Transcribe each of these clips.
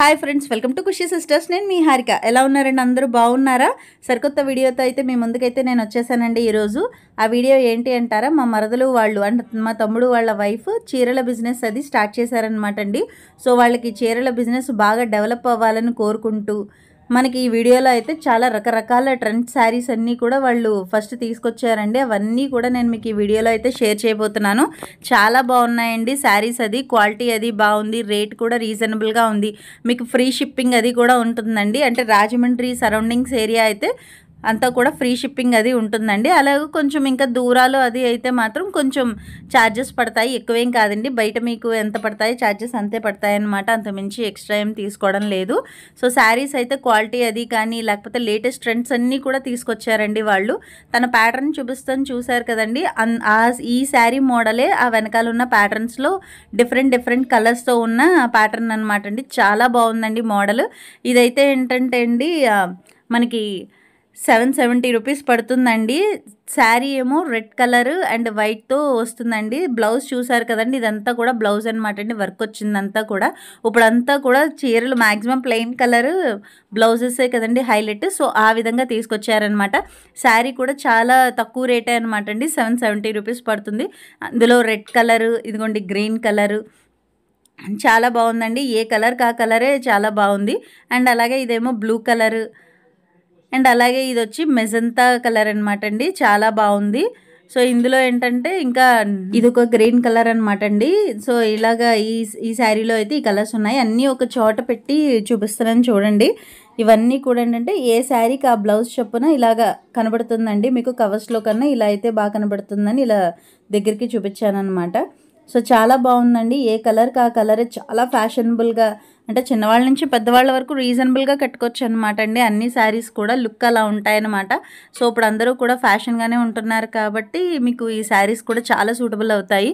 Hi friends, welcome to Khushi sisters. నేను మీ హారిక. ఎలా ఉన్నారండి? అందరూ బాగున్నారా? సరికొత్త వీడియోతో అయితే మీ ముందుకైతే నేను వచ్చేసానండి ఈరోజు. ఆ వీడియో ఏంటి అంటారా, మా మరదలు వాళ్ళు అంటే మా తమ్ముడు వాళ్ళ వైఫ్ చీరల బిజినెస్ అది స్టార్ట్ చేశారనమాట అండి. సో వాళ్ళకి చీరల బిజినెస్ బాగా డెవలప్ అవ్వాలని కోరుకుంటూ మనకి ఈ వీడియోలో అయితే చాలా రకరకాల ట్రెండ్ శారీస్ అన్నీ కూడా వాళ్ళు ఫస్ట్ తీసుకొచ్చారండి. అవన్నీ కూడా నేను మీకు ఈ వీడియోలో అయితే షేర్ చేయబోతున్నాను. చాలా బాగున్నాయండి శారీస్, అది క్వాలిటీ అది బాగుంది, రేట్ కూడా రీజనబుల్గా ఉంది. మీకు ఫ్రీ షిప్పింగ్ అది కూడా ఉంటుందండి. అంటే రాజమండ్రి సరౌండింగ్స్ ఏరియా అయితే అంతా కూడా ఫ్రీ షిప్పింగ్ అది ఉంటుందండి. అలాగే కొంచెం ఇంకా దూరాలు అది అయితే మాత్రం కొంచెం ఛార్జెస్ పడతాయి, ఎక్కువేం కాదండి. బయట మీకు ఎంత పడతాయి ఛార్జెస్ అంతే పడతాయి అన్నమాట, అంతమించి ఎక్స్ట్రా ఏం తీసుకోవడం లేదు. సో శారీస్ అయితే క్వాలిటీ అది కానీ లేకపోతే లేటెస్ట్ ట్రెండ్స్ అన్నీ కూడా తీసుకొచ్చారండి వాళ్ళు. తన ప్యాటర్న్ చూపిస్తాను, చూసారు కదండి. ఈ శారీ మోడలే ఆ వెనకాల ఉన్న ప్యాటర్న్స్లో డిఫరెంట్ కలర్స్తో ఉన్న ప్యాటర్న్ అనమాట అండి. చాలా బాగుందండి మోడల్. ఇదైతే ఏంటంటే అండి మనకి 770 రూపీస్ పడుతుందండి. శారీ ఏమో రెడ్ కలర్ అండ్ వైట్తో వస్తుందండి. బ్లౌజ్ చూసారు కదండి, ఇదంతా కూడా బ్లౌజ్ అనమాట అండి. వర్క్ వచ్చిందంతా కూడా. ఇప్పుడంతా కూడా చీరలు మ్యాక్సిమం ప్లెయిన్ కలర్ బ్లౌజెసే కదండి హైలైట్. సో ఆ విధంగా తీసుకొచ్చారనమాట. శారీ కూడా చాలా తక్కువ రేటే అనమాట అండి. 770 రూపీస్ పడుతుంది. అందులో రెడ్ కలర్, ఇదిగోండి గ్రీన్ కలరు, చాలా బాగుందండి. ఏ కలర్ కా కలరే చాలా బాగుంది. అండ్ అలాగే ఇదేమో బ్లూ కలర్ అండ్ అలాగే ఇది వచ్చి మెజంతా కలర్ అనమాట అండి. చాలా బాగుంది. సో ఇందులో ఏంటంటే ఇంకా ఇది ఒక గ్రీన్ కలర్ అనమాట అండి. సో ఇలాగా ఈ శారీలో అయితే ఈ కలర్స్ ఉన్నాయి. అన్నీ ఒక చోట పెట్టి చూపిస్తున్నాను చూడండి. ఇవన్నీ కూడా ఏంటంటే ఏ శారీకి ఆ బ్లౌజ్ చొప్పున ఇలాగా కనబడుతుందండి. మీకు కవర్స్లో కన్నా ఇలా అయితే బాగా కనబడుతుందని ఇలా దగ్గరికి చూపించాను అనమాట. సో చాలా బాగుందండి. ఏ కలర్కి ఆ కలరే చాలా ఫ్యాషనబుల్గా, అంటే చిన్నవాళ్ళ నుంచి పెద్దవాళ్ళ వరకు రీజనబుల్గా కట్టుకోవచ్చు అనమాట అండి. అన్ని శారీస్ కూడా లుక్ అలా ఉంటాయన్నమాట. సో ఇప్పుడు అందరూ కూడా ఫ్యాషన్గానే ఉంటున్నారు కాబట్టి మీకు ఈ శారీస్ కూడా చాలా సూటబుల్ అవుతాయి.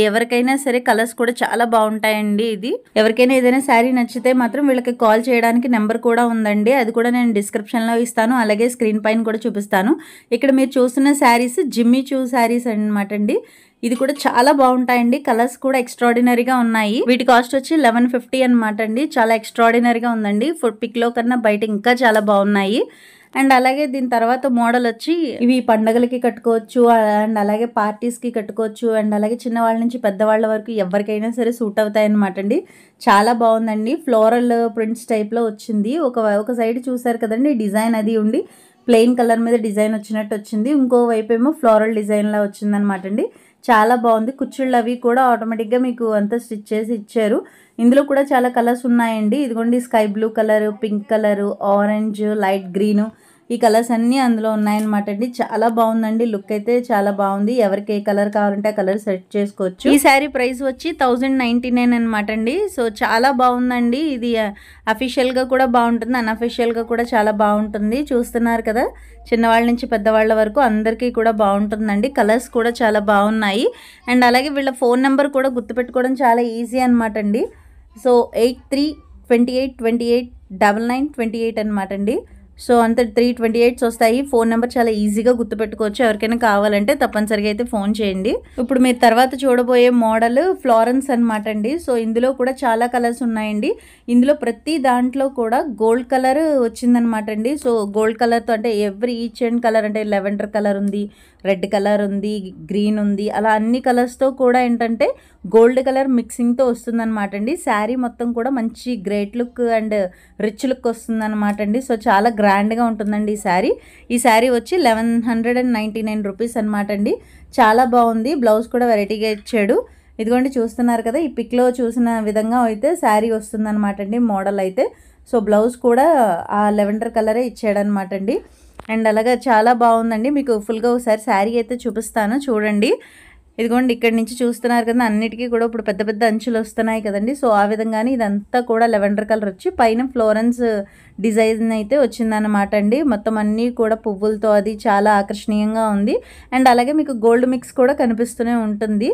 ఎవరికైనా సరే కలర్స్ కూడా చాలా బాగుంటాయండి. ఇది ఎవరికైనా ఏదైనా శారీ నచ్చితే మాత్రం వీళ్ళకి కాల్ చేయడానికి నెంబర్ కూడా ఉందండి. అది కూడా నేను డిస్క్రిప్షన్లో ఇస్తాను, అలాగే స్క్రీన్ పైన కూడా చూపిస్తాను. ఇక్కడ మీరు చూస్తున్న శారీస్ జిమ్మీ చూ శారీస్ అనమాట అండి. ఇది కూడా చాలా బాగుంటాయండి. కలర్స్ కూడా ఎక్స్ట్రాడినరీగా ఉన్నాయి. వీటి కాస్ట్ వచ్చి 1150 అనమాట అండి. చాలా ఎక్స్ట్రాడినరీగా ఉందండి. పిక్లో కన్నా బయట ఇంకా చాలా బాగున్నాయి. అండ్ అలాగే దీని తర్వాత మోడల్ వచ్చి ఇవి పండగలకి కట్టుకోవచ్చు అండ్ అలాగే పార్టీస్కి కట్టుకోవచ్చు అండ్ అలాగే చిన్నవాళ్ళ నుంచి పెద్దవాళ్ళ వరకు ఎవరికైనా సరే సూట్ అవుతాయి అనమాట అండి. చాలా బాగుందండి. ఫ్లోరల్ ప్రింట్స్ టైప్లో వచ్చింది. ఒక సైడ్ చూసారు కదండి, డిజైన్ అది ఉండి ప్లెయిన్ కలర్ మీద డిజైన్ వచ్చినట్టు వచ్చింది. ఇంకో వైపు ఏమో ఫ్లోరల్ డిజైన్లా వచ్చింది అనమాట అండి. చాలా బాగుంది. కుచ్చుళ్ళు అవి కూడా ఆటోమేటిక్గా మీకు అంతా స్టిచ్ చేసి ఇచ్చారు. ఇందులో కూడా చాలా కలర్స్ ఉన్నాయండి. ఇదిగోండి sky blue colour, pink colour, orange, light green, ఈ కలర్స్ అన్నీ అందులో ఉన్నాయన్నమాట అండి. చాలా బాగుందండి. లుక్ అయితే చాలా బాగుంది. ఎవరికి ఏ కలర్ కావాలంటే ఆ కలర్ సెట్ చేసుకోవచ్చు. ఈ శారీ ప్రైస్ వచ్చి 1099 అనమాట అండి. సో చాలా బాగుందండి. ఇది అఫీషియల్గా కూడా బాగుంటుంది, అన్అఫీషియల్గా కూడా చాలా బాగుంటుంది. చూస్తున్నారు కదా, చిన్నవాళ్ళ నుంచి పెద్దవాళ్ళ వరకు అందరికీ కూడా బాగుంటుందండి. కలర్స్ కూడా చాలా బాగున్నాయి. అండ్ అలాగే వీళ్ళ ఫోన్ నెంబర్ కూడా గుర్తుపెట్టుకోవడం చాలా ఈజీ అనమాట అండి. సో 8328289928 అనమాట అండి. సో అంత 328 వస్తాయి. ఫోన్ నెంబర్ చాలా ఈజీగా గుర్తుపెట్టుకోవచ్చు. ఎవరికైనా కావాలంటే తప్పనిసరిగా అయితే ఫోన్ చేయండి. ఇప్పుడు మీరు తర్వాత చూడబోయే మోడల్ ఫ్లోరెన్స్ అనమాట అండి. సో ఇందులో కూడా చాలా కలర్స్ ఉన్నాయండి. ఇందులో ప్రతి దాంట్లో కూడా గోల్డ్ కలర్ వచ్చిందనమాట అండి. సో గోల్డ్ కలర్తో అంటే ఈచ్ అండ్ కలర్, అంటే లెవెండర్ కలర్ ఉంది, రెడ్ కలర్ ఉంది, గ్రీన్ ఉంది, అలా అన్ని కలర్స్తో కూడా ఏంటంటే గోల్డ్ కలర్ మిక్సింగ్తో వస్తుందన్నమాట అండి. శారీ మొత్తం కూడా మంచి great look and rich look వస్తుందన్నమాట అండి. సో చాలా గ్రాండ్గా ఉంటుందండి ఈ శారీ వచ్చి 1199 రూపీస్ అనమాట అండి. చాలా బాగుంది. బ్లౌజ్ కూడా వెరైటీగా ఇచ్చాడు. ఇదిగోండి చూస్తున్నారు కదా, ఈ పిక్లో చూసిన విధంగా అయితే శారీ వస్తుందన్నమాట అండి మోడల్ అయితే. సో బ్లౌజ్ కూడా ఆ లెవెండర్ కలరే ఇచ్చాడనమాట అండి. అండ్ అలాగే చాలా బాగుందండి. మీకు ఫుల్గా ఒకసారి శారీ అయితే చూపిస్తాను చూడండి. ఇదిగోండి ఇక్కడ నుంచి చూస్తున్నారు కదా, అన్నిటికీ కూడా ఇప్పుడు పెద్ద పెద్ద అంచులు వస్తున్నాయి కదండి. సో ఆ విధంగానే ఇదంతా కూడా లెవెండర్ కలర్ వచ్చి పైన ఫ్లోరెన్స్ డిజైన్ అయితే వచ్చిందనమాట అండి. మొత్తం అన్నీ కూడా పువ్వులతో అది చాలా ఆకర్షణీయంగా ఉంది. అండ్ అలాగే మీకు గోల్డ్ మిక్స్ కూడా కనిపిస్తూనే ఉంటుంది.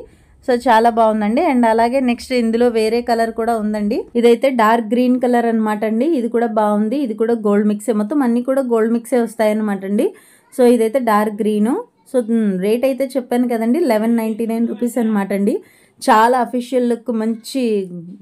సో చాలా బాగుందండి. అండ్ అలాగే నెక్స్ట్ ఇందులో వేరే కలర్ కూడా ఉందండి. ఇదైతే డార్క్ గ్రీన్ కలర్ అనమాట అండి. ఇది కూడా బాగుంది. ఇది కూడా గోల్డ్ మిక్సే, మొత్తం అన్ని కూడా గోల్డ్ మిక్సే వస్తాయి అనమాట అండి. సో ఇదైతే డార్క్ గ్రీను. సో రేట్ అయితే చెప్పాను కదండి, 1199 రూపీస్ అనమాట అండి. చాలా అఫీషియల్ లుక్, మంచి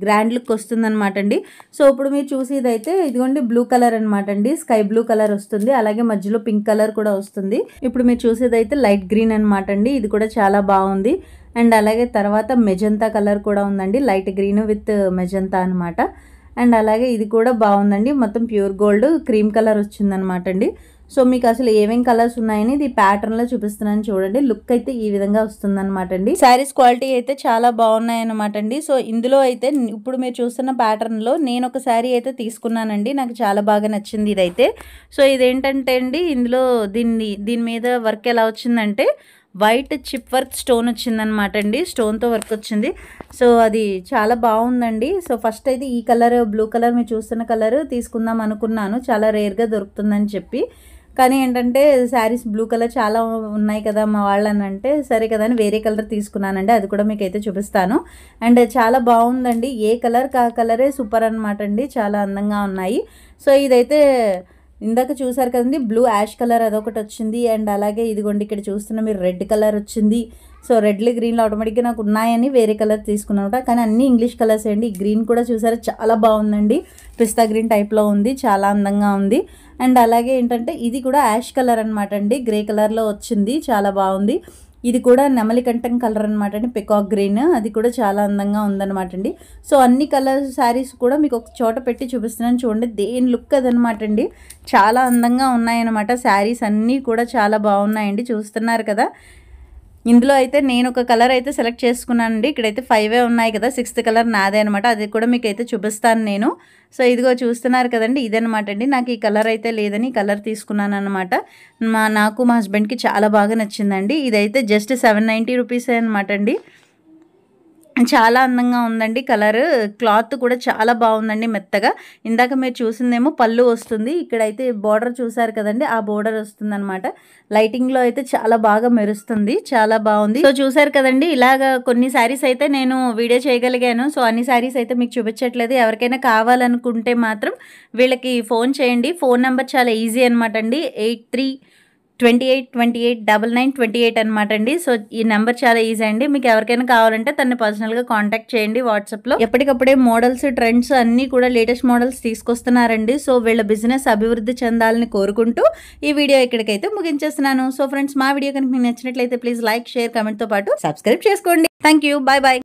గ్రాండ్ లుక్ వస్తుందన్నమాట అండి. సో ఇప్పుడు మీరు చూసేదైతే ఇదిగోండి బ్లూ కలర్ అనమాట అండి, స్కై బ్లూ కలర్ వస్తుంది, అలాగే మధ్యలో పింక్ కలర్ కూడా వస్తుంది. ఇప్పుడు మీరు చూసేదైతే లైట్ గ్రీన్ అనమాట అండి, ఇది కూడా చాలా బాగుంది. అండ్ అలాగే తర్వాత మెజంతా కలర్ కూడా ఉందండి, లైట్ గ్రీన్ విత్ మెజంతా అనమాట. అండ్ అలాగే ఇది కూడా బాగుందండి, మొత్తం ప్యూర్ గోల్డ్ క్రీమ్ కలర్ వచ్చిందనమాట అండి. సో మీకు అసలు ఏమేం కలర్స్ ఉన్నాయని ఇది ప్యాటర్న్లో చూపిస్తున్నాను చూడండి. లుక్ అయితే ఈ విధంగా వస్తుందన్నమాట అండి. శారీస్ క్వాలిటీ అయితే చాలా బాగున్నాయి అనమాట అండి. సో ఇందులో అయితే ఇప్పుడు మీరు చూస్తున్న ప్యాటర్న్లో నేను ఒక శారీ అయితే తీసుకున్నానండి, నాకు చాలా బాగా నచ్చింది ఇదైతే. సో ఇదేంటంటే అండి, ఇందులో దీని మీద వర్క్ ఎలా వచ్చిందంటే వైట్ చిప్ వర్క్ స్టోన్ వచ్చిందనమాట అండి, స్టోన్తో వర్క్ వచ్చింది. సో అది చాలా బాగుందండి. సో ఫస్ట్ అయితే ఈ కలర్ బ్లూ కలర్ మీరు చూస్తున్న కలర్ తీసుకుందాం అనుకున్నాను, చాలా రేర్గా దొరుకుతుందని చెప్పి. కానీ ఏంటంటే శారీస్ బ్లూ కలర్ చాలా ఉన్నాయి కదా మా వాళ్ళని అంటే, సరే కదా అని వేరే కలర్ తీసుకున్నానండి, అది కూడా మీకు అయితే చూపిస్తాను. అండ్ చాలా బాగుందండి, ఏ కలర్ కా కలరే సూపర్ అనమాట అండి, చాలా అందంగా ఉన్నాయి. సో ఇదైతే ఇందాక చూసారు కదండి, బ్లూ యాష్ కలర్ అదొకటి వచ్చింది. అండ్ అలాగే ఇదిగోండి ఇక్కడ చూస్తున్న మీరు రెడ్ కలర్ వచ్చింది. సో రెడ్లు గ్రీన్లో ఆటోమేటిక్గా నాకు ఉన్నాయని వేరే కలర్ తీసుకున్నాను, కానీ అన్ని ఇంగ్లీష్ కలర్స్ అండి. ఈ గ్రీన్ కూడా చూసారా చాలా బాగుందండి, పిస్తా గ్రీన్ టైప్లో ఉంది, చాలా అందంగా ఉంది. అండ్ అలాగే ఏంటంటే ఇది కూడా యాష్ కలర్ అనమాట అండి, గ్రే కలర్లో వచ్చింది, చాలా బాగుంది. ఇది కూడా నెమలికంఠం కలర్ అనమాట అండి, పికాక్ గ్రీన్, అది కూడా చాలా అందంగా ఉందన్నమాట అండి. సో అన్ని కలర్ శారీస్ కూడా మీకు ఒక చోట పెట్టి చూపిస్తున్నాను చూడండి, దేని లుక్ అదనమాట అండి, చాలా అందంగా ఉన్నాయన్నమాట. శారీస్ అన్నీ కూడా చాలా బాగున్నాయండి, చూస్తున్నారు కదా. ఇందులో అయితే నేను ఒక కలర్ అయితే సెలెక్ట్ చేసుకున్నానండి, ఇక్కడైతే 5 ఉన్నాయి కదా, 6th కలర్ నాదే అనమాట, అది కూడా మీకు అయితే చూపిస్తాను నేను. సో ఇదిగో చూస్తున్నారు కదండి, ఇదనమాట అండి. నాకు ఈ కలర్ అయితే లేదని కలర్ తీసుకున్నాను అనమాట. నాకు మా హస్బెండ్కి చాలా బాగా నచ్చిందండి. ఇదైతే జస్ట్ 790 రూపీసే అనమాట అండి. చాలా అందంగా ఉందండి కలర్, క్లాత్ కూడా చాలా బాగుందండి మెత్తగా. ఇందాక మీరు చూసిందేమో పళ్ళు వస్తుంది, ఇక్కడైతే బోర్డర్ చూసారు కదండి, ఆ బోర్డర్ వస్తుంది అనమాట. లైటింగ్లో అయితే చాలా బాగా మెరుస్తుంది, చాలా బాగుంది. సో చూసారు కదండి, ఇలాగా కొన్ని శారీస్ అయితే నేను వీడియో చేయగలిగాను. సో అన్ని శారీస్ అయితే మీకు చూపించట్లేదు, ఎవరికైనా కావాలనుకుంటే మాత్రం వీళ్ళకి ఫోన్ చేయండి. ఫోన్ నెంబర్ చాలా ఈజీ అనమాట అండి, 8328289928 అనమాట అండి. సో ఈ నెంబర్ చాలా ఈజీ అండి, మీకు ఎవరికైనా కావాలంటే తనని పర్సనల్గా కాంటాక్ట్ చేయండి వాట్సాప్లో. ఎప్పటికప్పుడే మోడల్స్, ట్రెండ్స్ అన్నీ కూడా లేటెస్ట్ మోడల్స్ తీసుకొస్తున్నారండి. సో వీళ్ళ బిజినెస్ అభివృద్ధి చెందాలని కోరుకుంటూ ఈ వీడియో ఇక్కడికైతే ముగించేస్తున్నాను. సో ఫ్రెండ్స్, మా వీడియో కనుక మీకు నచ్చినట్లయితే ప్లీజ్ లైక్, షేర్, కమెంట్తో పాటు సబ్స్క్రైబ్ చేసుకోండి. Thank you, bye bye.